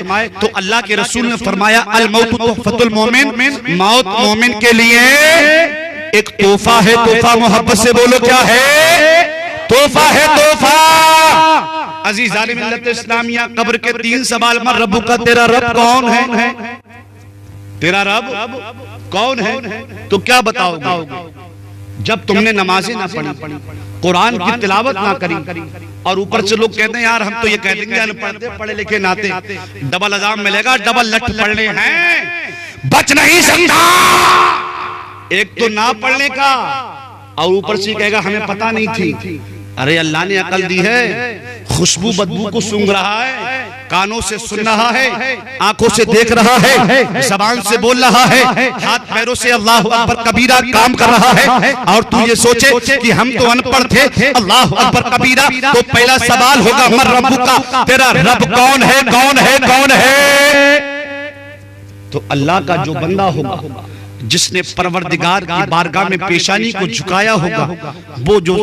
तो अल्लाह के रसूल ने फरमाया अल मौत तुहफतुल मोमिन, मौत मोमिन के लिए एक तोहफा है। तोहफा मोहब्बत से बोलो क्या है? तोहफा है, तोहफा। अजीज़ान मिल्लत इस्लामिया, कब्र के 3 सवाल में रब्बु का, तेरा रब कौन है? तेरा रब कौन है? तो क्या बताओगे? जब तुमने नमाजें ना पढ़ी, कुरान की तिलावत ना करी, और ऊपर से लोग कहते हैं यार हम तो ये कह देंगे अनपढ़ पढ़े लिखे नाते, डबल अजाम मिलेगा, डबल लठ पढ़ने हैं, बच नहीं सकता। एक तो ना पढ़ने का, और ऊपर से कहेगा हमें पता नहीं थी। अरे अल्लाह ने अकल दी है, खुशबू बदबू को सूंघ रहा है, कानों से सुन रहा है, आंखों से देख रहा है, जबान से बोल रहा है, हाथ पैरों से अल्लाह अकबर कबीरा काम कर रहा है। और तू ये सोचे कि हम तो अनपढ़ थे, अल्लाह अकबर कबीरा। तो पहला सवाल होगा मर रब्बुका, तेरा रब कौन है? कौन है? कौन है? तो अल्लाह का जो बंदा होगा, जिसने परवरदिगार की बारगाह में पेशानी को झुकाया होगा, वो जो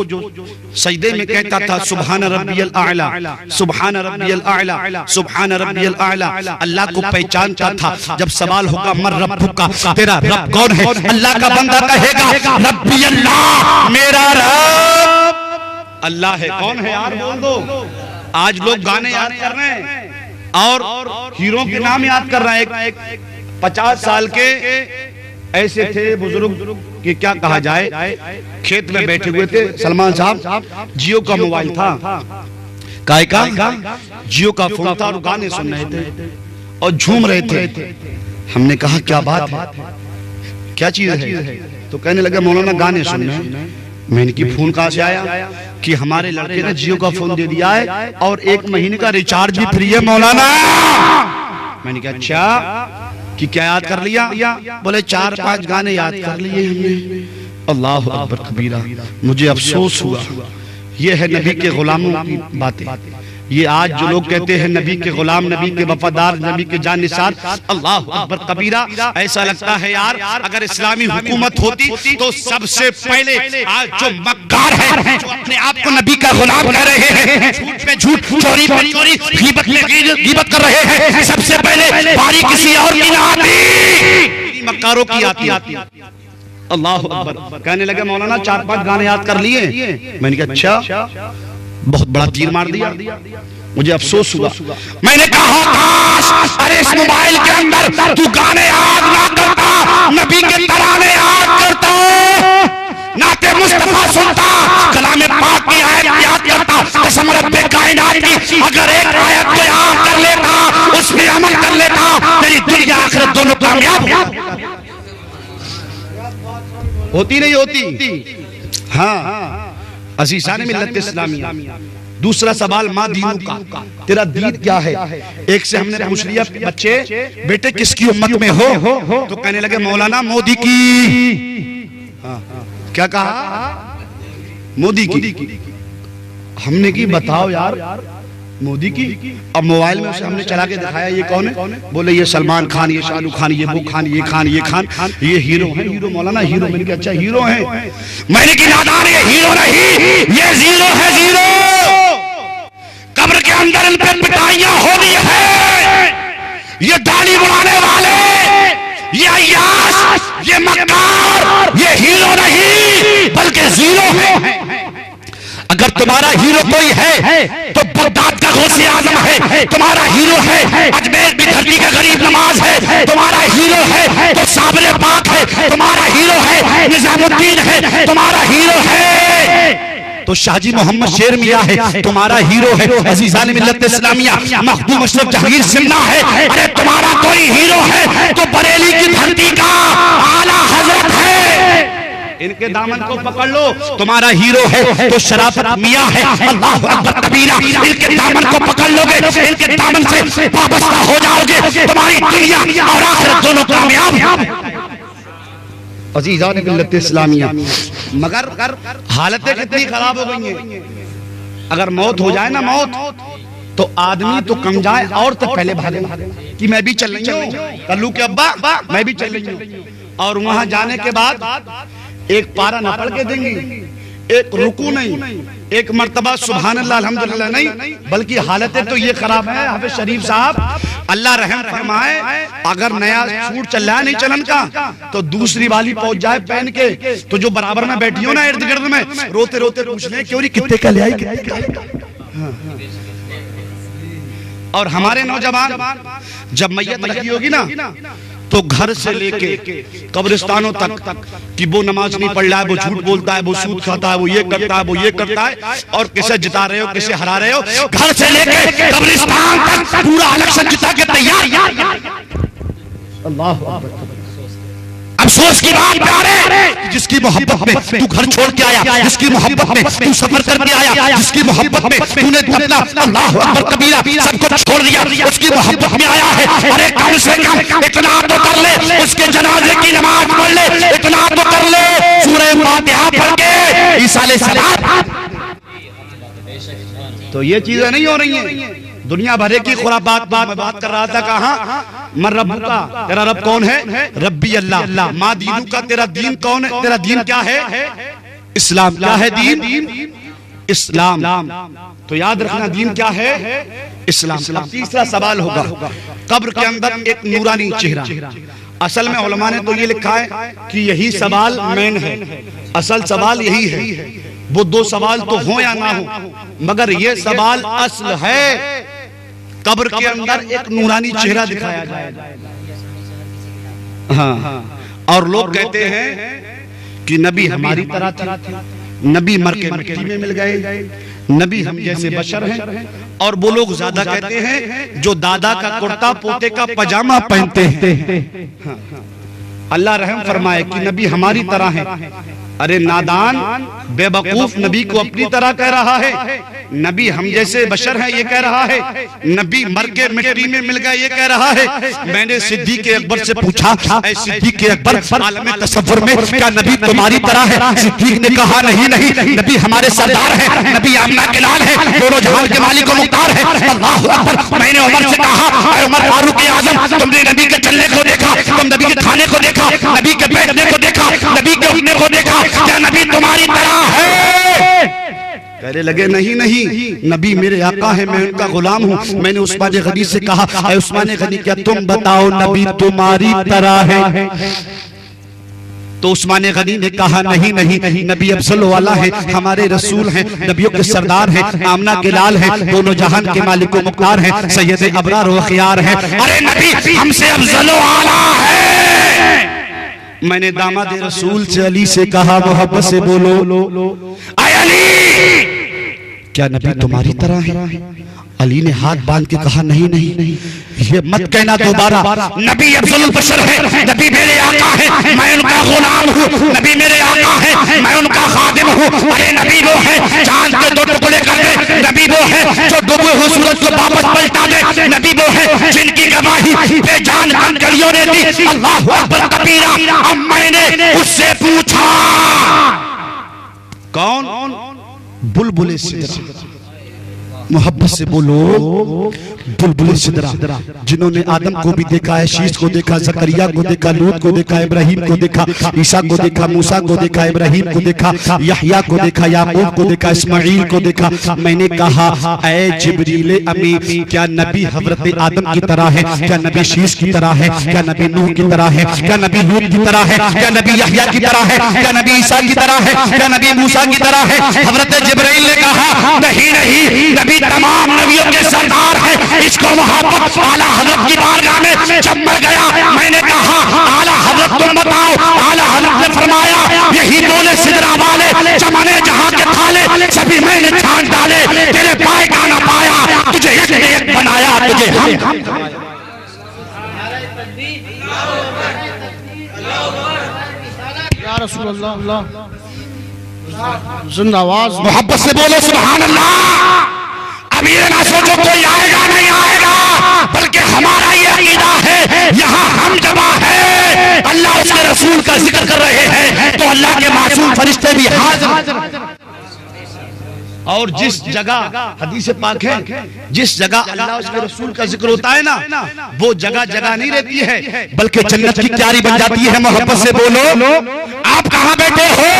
सजदे में कहता था सुभान रब्बियल आला, सुभान रब्बियल आला, सुभान रब्बियल आला, अल्लाह को पहचानता था। जब सवाल होगा मर रब्बुका, तेरा रब कौन है? अल्लाह का बंदा कहेगा रब्बी अल्लाह, मेरा रब अल्लाह है। कौन है यार? बोल दो। आज लोग गाने याद कर रहे हैं और हीरो के नाम याद कर रहे हैं। 50 साल के ऐसे थे बुजुर्ग कि क्या कहा जाए, खेत में बैठे हुए थे सलमान साहब, जियो का मोबाइल था, काय का जियो का फोन था, और गाने सुन रहे थे और झूम रहे थे। हमने कहा क्या बात है, क्या चीज है? तो कहने लगे मौलाना गाने सुन रहे हैं। मैंने की फोन कहां से आया? कि हमारे लड़के ने जियो का फोन दे दिया है और 1 महीने का रिचार्ज भी फ्री है मौलाना। मैंने कहा अच्छा कि क्या याद कर लिया? बोले 4-5 गाने याद कर लिए हमने। अल्लाह अकबर कबीरा। मुझे अफसोस हुआ, ये है नबी के गुलामों की बातें। ये आज जो लोग कहते हैं नबी के गुलाम, नबी के वफादार, नबी के जानिसार, अल्लाह अकबर कबीरा। ऐसा लगता है यार अगर इस्लामी हुकूमत होती तो सबसे पहले आज जो मक्कार है, जो अपने आप को नबी का गुलाम कह रहे हैं, झूठ पे झूठ, चोरी पे चोरी, गीबत पे गीबत कर रहे हैं, सबसे पहले बारी किसी और की ना आती, मक्कारों की आती। अल्लाह अकबर। कहने लगे मौलाना 4-5 गाने याद कर लिए। मैंने कहा अच्छा, बहुत बड़ा तीर मार दिया। मुझे अफसोस हुआ। मैंने कहा काश अरे इस मोबाइल के अंदर तू गाने याद ना करता, नबी के तराने याद करता, नाते मुस्तफा सुनता, कलामे पाक की आयत याद करता, कसम रब्बे कायनात की अगर एक आयत को याद कर लेता, उस पे अमल कर लेता, तेरी दुनिया आखिरत दोनों कामयाब होती नहीं होती। हाँ अज़ीज़ान मिल्लत इस्लामिया। दूसरा सवाल माँ दीनू का, तेरा दीन क्या है? एक से हमने पूछ लिया बच्चे बेटे किसकी उम्मत में हो? तो कहने लगे मौलाना मोदी की। क्या कहा? मोदी की। हमने की बताओ यार मोदी की। अब मोबाइल में उसे हमने चला के दिखाया ये कौन है? बोले ये सलमान खान, ये शाहरुख खान, ये वो खान, ये खान, ये खान, ये हीरो है। हीरो मौलाना हीरो? मैंने कहा अच्छा हीरो है। मैंने की नादान, ये हीरो नहीं, ये जीरो है, जीरो। कब्र के अंदर इन पे पिटाइयां हो रही है, ये दाढ़ी बनाने वाले, ये अय्याश, ये मक्कार, ये हीरो नहीं बल्कि जीरो है। अगर तुम्हारा हीरो कोई है तो बगदाद का गौसे आजम है, तुम्हारा हीरो है अजमेर की धरती का गरीब नवाज है, तुम्हारा हीरो है तो साबिर पाक है, तुम्हारा हीरो है निजामुद्दीन है, तुम्हारा हीरो है तो शाहजी मोहम्मद शेर मियां है, तुम्हारा हीरो है अज़ीज़ान मिल्लत इस्लामिया मखदूम अशरफ जहांगीर सिन्हा है। अरे तुम्हारा कोई हीरो है तो बरेली की धरती का आला हजरत है। इनके दामन को पकड़ लो, तुम्हारा हीरो है तो शराफत मियां है, अल्लाह अकबर कबीरा। इनके दामन को पकड़ लोगे, इनके दामन से वाबस्ता हो जाओगे, तुम्हारी दुनिया और आखिरत दोनों कामयाब। अज़ीज़ान मिल्लत इस्लामिया मगर हालतें कितनी खराब हो गई हैं। अगर मौत हो जाए ना, मौत तो आदमी तो कम जाए और तो पहले भागे कि मैं भी चल रही हूँ, कल्लू के अब्बा मैं भी चल रही हूँ। और वहां जाने के बाद एक पारा न पढ़ के देंगी, एक रुकू नहीं, एक मर्तबा सुभान अल्लाह अल्हम्दुलिल्लाह नहीं, बल्कि हालतें तो ये खराब है हाफिज शरीफ साहब, अल्लाह रहम फरमाए, अगर नया सूट चल रहा है नहीं चलन का, तो दूसरी वाली पहुंच जाए पहन के, तो जो बराबर में बैठी हो ना इर्द गिर्द में, रोते रोते पूछ ले क्यों नहीं कितने का ले आई, कितने का ले। और हमारे नौजवान जब मैयत लगी होगी ना, तो घर से लेके कब्रिस्तानों तक कि वो नमाज नहीं पढ़ रहा है, वो झूठ बोलता है, वो सूद खाता है, वो ये करता है, वो ये करता है, और किसे जिता रहे हो किसे हरा रहे हो, घर से लेके कब्रिस्तान तक पूरा इलेक्शन जिता के तैयार। अल्लाह अफसोस की बात है, जिसकी मोहब्बत में तू घर छोड़ के आया, जिसकी मोहब्बत में तू सफर करके आया, जिसकी मोहब्बत में तूने अपना अल्लाह अकबर कबीरा सब कुछ छोड़ दिया, उसकी मोहब्बत में आया है। अरे कम से कम इतना तो कर ले, उसके जनाजे की नमाज पढ़ ले, इतना तो कर ले, सूरह फातिहा पढ़ के ईसाले सलात। तो ये चीजें नहीं हो रही हैं, दुनिया भरे की खुराबात बात कर रहा था। कहाँ मन रब्बुका, तेरा रब कौन है, रब्बी अल्लाह। माँ दीनू का, तेरा दीन कौन है, तेरा दीन क्या है, इस्लाम। क्या है दीन, इस्लाम। तो याद रखना दीन क्या है, इस्लाम। तीसरा सवाल होगा, कब्र के अंदर एक नूरानी चेहरा। असल में उलमा ने तो ये लिखा है कि यही सवाल मेन है, असल सवाल यही है। वो दो सवाल तो हो या ना हो, मगर ये सवाल असल है, कब्र के अंदर एक नूरानी चेहरा दिखाया जाएगा। हाँ, और लोग कहते हैं कि नबी हमारी तरह थे, नबी मर के मिट्टी में मिल गए, नबी हम जैसे बशर हैं। और वो लोग ज्यादा कहते हैं जो दादा का कुर्ता पोते का पजामा पहनते हैं। हाँ, अल्लाह रहम फरमाए कि नबी हमारी तरह है। अरे नादान बेवकूफ नबी को अपनी तरह कह रहा है, नबी हम जैसे बशर हैं ये कह रहा है, नबी मर के मिट्टी में मिल गए ये कह रहा है। मैंने सिद्दीक अकबर से पूछा, ऐ सिद्दीक अकबर आलम तसव्वुर में क्या नबी तुम्हारी तरह है? सिद्दीक ने कहा नहीं नहीं, नबी हमारे सरदार है, नबी आमना के लाल है, दोनों जहान के मालिक व मुख्तार है। अल्लाहु अकबर। मैंने उमर से कहा, ऐ उमर फारूक आज़म, तुमने नबी के चलने को देखा, तुम नबी के खाने को देखा, नबी के बैठने को देखा, नबी के उठने को देखा, क्या नबी तुम्हारी तरह है? कहने लगे नहीं नहीं, नबी मेरे आका है, मैं उनका गुलाम हूँ। मैंने उस्मान गनी से कहा, ऐ उस्मान गनी क्या तुम बताओ नबी तुम्हारी तरह है? तो उस्मान गनी ने कहा नहीं नहीं, नबी अफजल वाला है, हमारे रसूल हैं, नबियों के सरदार हैं, आमना के लाल हैं, दोनों जहान के मालिक व मुख्तार हैं, सैयद अबरार व खियार हैं। अरे नबी हमसे अफजल वाला है। मैंने दामाद रसूल से अली से कहा, मोहब्बत से बोलो, आय अली क्या नबी तुम्हारी तरह है? अली ने हाथ बांध के कहा नहीं नहीं, ये मत कहना दोबारा, नबी अफजलुल बशर है, नबी मेरे आका है, मैं उनका गुलाम हूँ, नबी मेरे आका है, मैं उनका खादिम हूँ। अरे नबी वो है चांद के दो टुकड़े कर दे, नबी वो है जो डूबे हुए सूरज को वापस पलटा दे, नबी वो है जिनकी गवाही बेजान कंकड़ियों ने दी। अल्लाहु अकबर कबीरा। अब मैंने उससे पूछा, कौन? बुलबुल सिदरा। मोहब्बत से बोलो, बुलबुल सिदरा, जिन्होंने आदम को भी देखा है, शीश को देखा, जकरिया को देखा, लूत को देखा, इब्राहिम को देखा, ईसा को देखा, मूसा को देखा, इब्राहिम को देखा, यहया को देखा, याकूब को देखा, इस्माइल को देखा। मैंने कहा ऐ जिब्रील अमी, क्या नबी हजरत आदम की तरह है? क्या नबी शीश की तरह है? क्या नबी नूह की तरह है? क्या नबी लूत की तरह है? क्या नबी यहया की तरह है? क्या नबी ईसा की तरह है? क्या नबी मूसा की तरह है? हजरत जिब्रील ने कहा नहीं नहीं, नबी तमाम नबियों के सरदार है। इसको मोहब्बत आला हजरत की बारगाह में जब मैं गया, मैंने कहा आला हजरत तुम बताओ। आला हजरत ने फरमाया यही बोले सिदरा वाले, जमाने जहां के थाले सभी मैंने छान डाले, तेरे पाए का ना पाया, तुझे एक बनाया, तुझे हम। या रसूल अल्लाह, जिंदाबाद। मोहब्बत से बोलो सुभान अल्लाह। अब ये ना सोचो कोई आएगा नहीं आएगा, बल्कि हमारा ये अकीदा है, यहाँ हम जमा है। अल्लाह उसके रसूल का जिक्र कर रहे हैं तो अल्लाह के मासूम फरिश्ते भी हाजिर। और जिस जगह हदीस पाक है, जिस जगह अल्लाह उसके रसूल का जिक्र होता है ना, वो जगह जगह नहीं रहती है, बल्कि जन्नत की क्यारी बन जाती है। मोहब्बत से बोलो, आप कहाँ बैठे हो?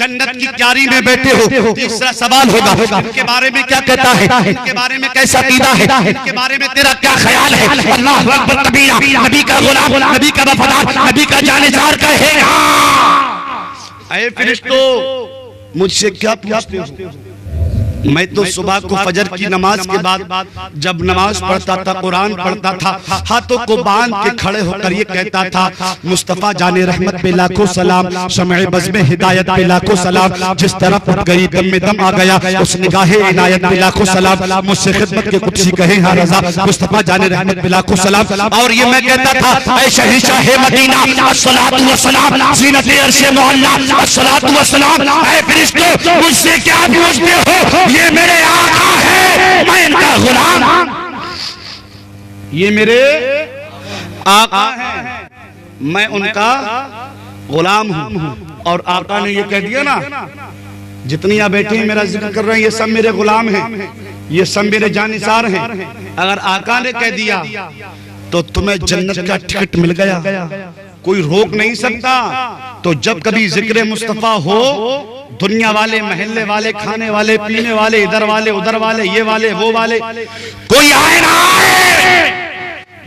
जन्नत की क्यारी में बैठे हो, तीसरा सवाल होगा इनके बारे में क्या कहता है, इनके बारे में कैसा अकीदा है, इनके बारे में तेरा क्या ख्याल है। अल्लाहु अकबर कबीरा। नबी का गुलाम, नबी का वफादार, नबी का जानेसार कहेगा, ऐ फरिश्तों मुझसे क्या पूछते हो। मैं तो सुबह को फजर की नमाज के बाद जब नमाज पढ़ता था, कुरान पढ़ता था, हाथों को बांध के खड़े होकर ये कहता था, मुस्तफा जाने रहमत पे लाखों सलाम, शमए बज़्म हिदायत पे लाखों सलाम, जिस तरफ उठ गई दम में दम आ गया, उस निगाहे इनायत पे लाखों सलाम, मुझसे खिदमत के कुदसी कहे हाँ रज़ा, मुस्तफा जाने रहमत पे लाखों सलाम। और ये मैं कहता था, ऐ शहंशाह मदीना, अस्सलातु वस्सलाम, ज़ीनत अर्श मुअल्ला, अस्सलातु वस्सलाम, ऐ फरिश्तों मुझसे क्या पूछते हो, ये मेरे आका है, मैं इनका गुलाम, ये मेरे आका है, मैं उनका गुलाम हूं। और आका ने ये कह दिया ना, जितनी आप बैठे हैं मेरा जिक्र कर रहे हैं, ये सब मेरे गुलाम हैं, ये सब मेरे जानिसार हैं। अगर आका ने कह दिया तो तुम्हें जन्नत का टिकट मिल गया, कोई रोक नहीं सकता। तो जब कभी जिक्र मुस्तफा हो, दुनिया वाले, महल्ले वाले, खाने वाले, पीने वाले, इधर वाले, उधर वाले, ये वाले, वो वाले, कोई आए ना आए,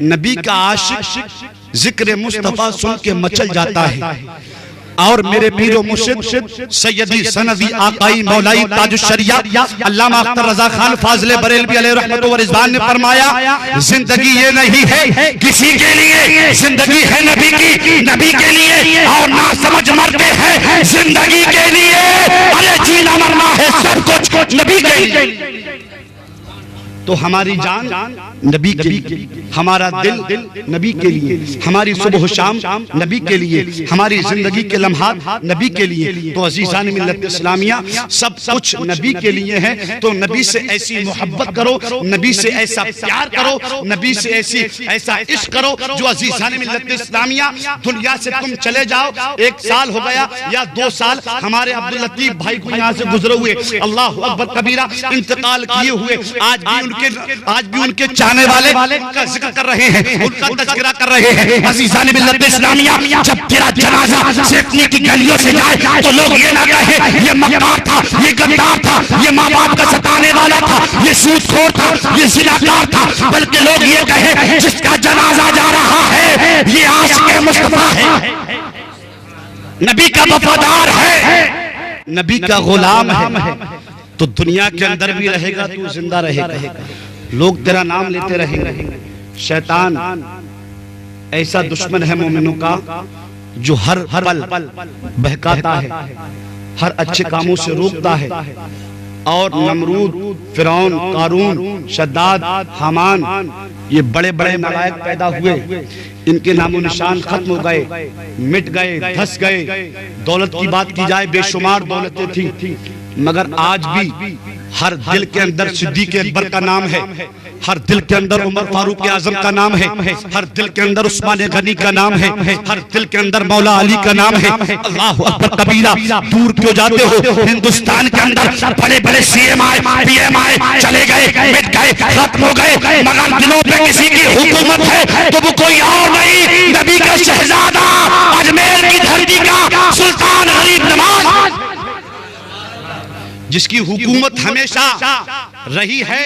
नबी का आशिक जिक्र मुस्तफा सुन के मचल जाता है। और मेरे पीरो मुर्शिद सैयदी सनदी आकाई मौलाई ताजुश शरिया अल्लामा अख्तर रजा खान फाजले बरेलवी अलैहि रहमत व रिजवान ने फरमाया, जिंदगी ये नहीं है किसी के लिए, जिंदगी है नबी की, नबी के लिए, और ना समझ मरते हैं जिंदगी के लिए, अरे जीना मरना है सब कुछ नबी के लिए। तो हमारी जान नबी के लिए, हमारा दिल नबी के लिए, हमारी सुबह शाम नबी के लिए, हमारी जिंदगी के लम्हात नबी के लिए। तो अजीज़ान मिल्लत इस्लामिया सब कुछ नबी के लिए है। तो नबी से ऐसी मोहब्बत करो, नबी से ऐसा प्यार करो, नबी से ऐसा इश्क करो जो अजीज़ान मिल्लत इस्लामिया दुनिया से तुम चले जाओ, 1 साल हो गया या 2 साल, हमारे अब्दुल लतीफ भाई को यहाँ से गुजरे हुए, अल्लाहु अकबर कबीरा, इंतकाल किए हुए, आज भी उनके चाहने वाले उनका जिक्र कर रहे हैं, उनका तज़किरा कर रहे हैं। अज़ीज़ान मिल्लत इस्लामिया, जब तेरा जनाजा सेकने की गलियों से जाए तो लोग ये ना कहे ये मक्कार था, ये गद्दार था, ये माँ बाप का सताने वाला था, ये सूदखोर था, ये ज़िनाकार था, बल्कि लोग ये कहे जिसका जनाजा जा रहा है ये आशिक़ मुस्तफ़ा है, नबी का वफादार है, नबी का गुलाम है। तो दुनिया के अंदर भी रहेगा, तू जिंदा रहेगा, लोग तेरा नाम लेते रहेंगे। शैतान ऐसा दुश्मन है मोमिनों का जो हर पल बहकाता है, हर अच्छे कामों से रोकता है। और नमरूद, फिरौन, कारून, शद्दाद, हामान, ये बड़े बड़े नालायक पैदा हुए, इनके नामो निशान खत्म हो गए, मिट गए, धस गए। दौलत की बात की जाए, बेशुमार दौलतें थी, मगर आज भी हर दिल के अंदर सिद्दीक़ अकबर का नाम है, हर दिल के अंदर उमर फारूक आजम का नाम है, हर दिल के अंदर उस्मान गनी का नाम है, हर दिल के अंदर मौला अली का नाम है। अल्लाहु अकबर कबीरा। दूर क्यों जाते हो, हिंदुस्तान के अंदर बड़े बड़े CMI, PMI चले गए, मिट गए, खत्म हो गए, मगर दिलों पे किसी की हुकूमत है तो वो कोई और नहीं, नबी का शहजादा, अजमेर की धरती का सुल्तान गरीब नवाज, जिसकी हुकूमत हमेशा रही है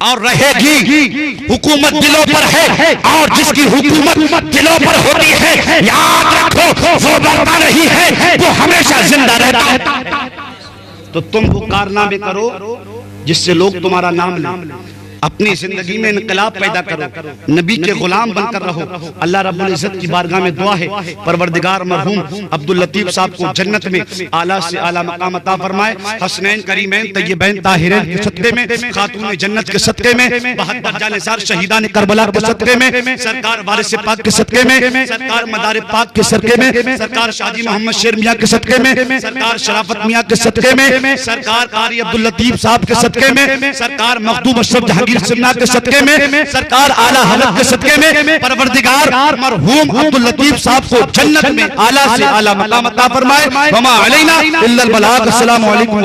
और रहेगी। हुकूमत दिलों पर है और जिसकी हुकूमत दिलों पर होती है, याद रखो वो मरता नहीं है, वो हमेशा जिंदा रहता है। तो तुम वो कारनामे करो जिससे लोग तुम्हारा नाम लें, अपनी जिंदगी में इनकलाब पैदा करो, नबी के गुलाम बनकर रहो। अल्लाह रब्बुल इज्जत की बारगाह में दुआ है, परवरदिगार मरहूम अब्दुल लतीफ साहब को जन्नत में आला से आला मकाम अता फरमाए। हसनैन करीमैन तय्यबैन ताहिरैन के सदक़े में, खातून जन्नत के सदक़े में, 72 जानिसार शहीदान करबला के सदक़े में, सरकार वारिस पाक के सदक़े में, सरकार मदार पाक के सदक़े में, सरकार शादी मोहम्मद शेर मियां के सदक़े में, सरकार शराफत मियां के सदक़े में, सरकार कारी अब्दुल लतीफ साहब के सदक़े में, सरकार मखदूम अशरफ जहांगीर सिन्हा के सदक़े में, सरकार आला हज़रत के सदक़े में, परवरदिगार मरहूम अब्दुल लतीफ साहब को जन्नत में आला से आला मकाम अता फरमाए। वमा अलैना इल्लल बलाग। अस्सलामु अलैकुम।